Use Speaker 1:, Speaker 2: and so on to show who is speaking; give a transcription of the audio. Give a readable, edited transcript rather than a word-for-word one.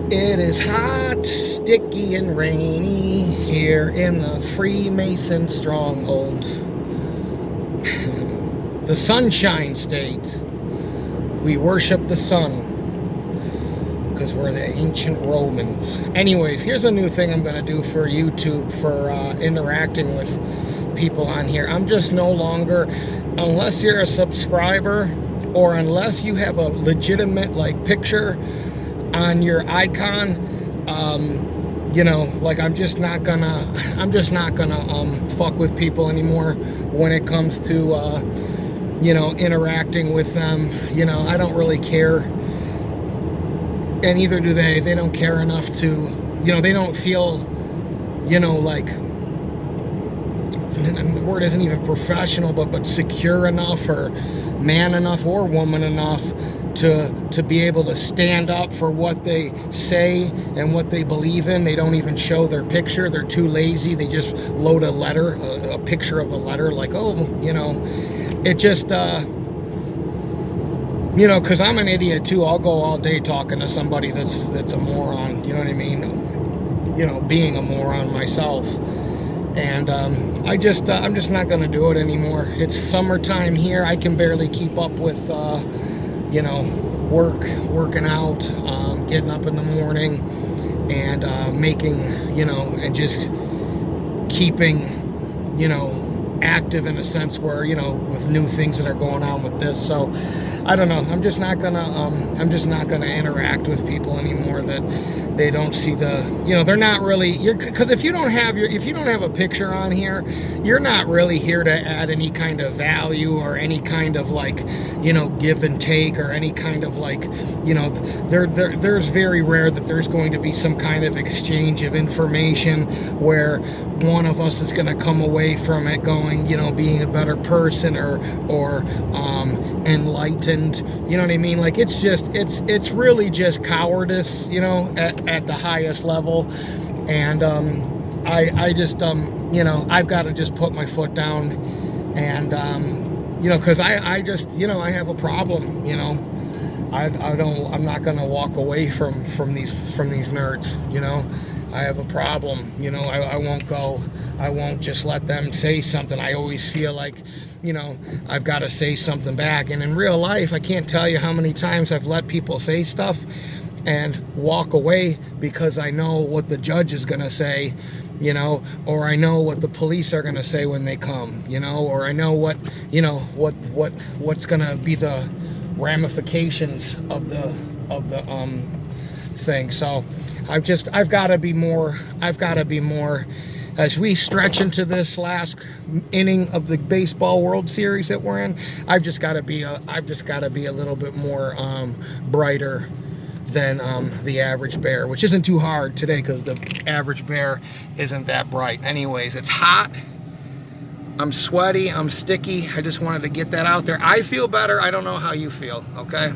Speaker 1: It is hot, sticky, and rainy here in the Freemason stronghold. The Sunshine State. We worship the sun because we're the ancient Romans. Anyways, here's a new thing I'm going to do for YouTube for interacting with people on here. I'm just no longer, unless you're a subscriber or unless you have a legitimate like picture on your icon, you know, like I'm just not gonna fuck with people anymore when it comes to you know, interacting with them. You know, I don't really care, and neither do they. They don't care enough to, you know, they don't feel, you know, like, and the word isn't even professional, but secure enough or man enough or woman enough to be able to stand up for what they say and what they believe in. They don't even show their picture. They're too lazy. They just load a letter, a picture of a letter, like, oh, you know, it just, you know, because I'm an idiot too. I'll go all day talking to somebody that's a moron, you know what I mean? You know, being a moron myself. And I'm just not going to do it anymore. It's summertime here. I can barely keep up with, you know, working out, getting up in the morning, and making, you know, and just keeping, you know, active in a sense where, you know, with new things that are going on with this. So I don't know. I'm just not gonna interact with people anymore that they don't see the, you know, they're not really, because if you don't have a picture on here, you're not really here to add any kind of value or any kind of like, you know, give and take or any kind of like, you know, there's very rare that there's going to be some kind of exchange of information where one of us is going to come away from it going, you know, being a better person or enlightened, you know what I mean? Like, it's it's really just cowardice, you know, at the highest level. And I just you know, I've got to just put my foot down, and you know, because I just, you know, I have a problem, you know. I'm not gonna walk away from these nerds, you know. I have a problem, you know. I won't just let them say something. I always feel like, you know, I've got to say something back. And in real life, I can't tell you how many times I've let people say stuff and walk away because I know what the judge is going to say, you know, or I know what the police are going to say when they come, you know, or I know what, you know, what's going to be the ramifications of the thing. So I've got to be more as we stretch into this last inning of the baseball World Series that we're in. I've just got to be a little bit more brighter than the average bear, which isn't too hard today because the average bear isn't that bright. Anyways, it's hot. I'm sweaty. I'm sticky. I just wanted to get that out there. I feel better. I don't know how you feel, okay?